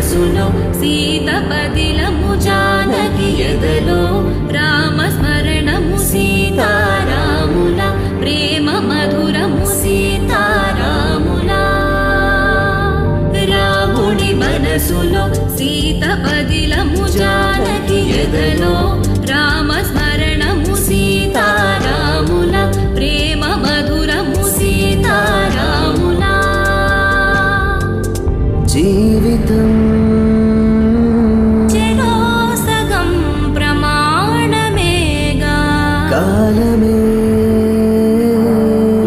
మనసులో సీత పదిలము జానకి ఎదలో రామస్మరణము సీతారాముల ప్రేమ మధురము సీతారాముల రాముడి మనసులో సీత పదిలము జానకి ఎదలో రామస్మరణము సీతారాముల ప్రేమ మధురము సీతారాముల జీవితం చెరో సగం ప్రమాణమేగా కాలమే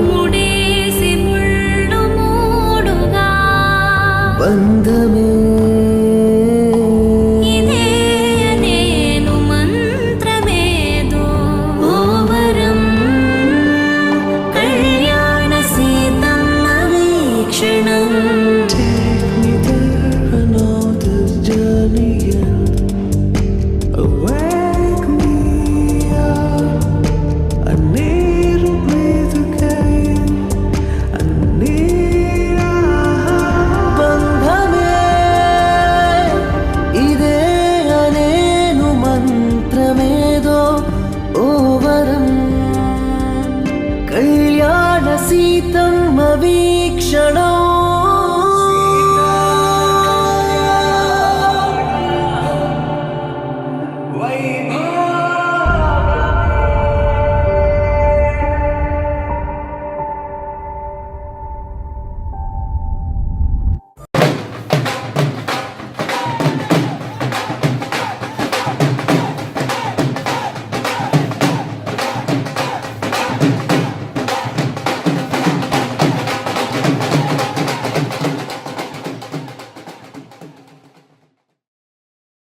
ముడేసి ముళ్ళు మూడుగా బంధమే ఇదే నేను మంత్రమేదో ఓవరం కళ్యాణ Seethamma వీక్షణం Wake me up. I need to breathe again. I need బంధమే ఇదే అనేను మంత్రమేదో ఓవరం కళ్యాణ సీతమ్మ వీక్షణ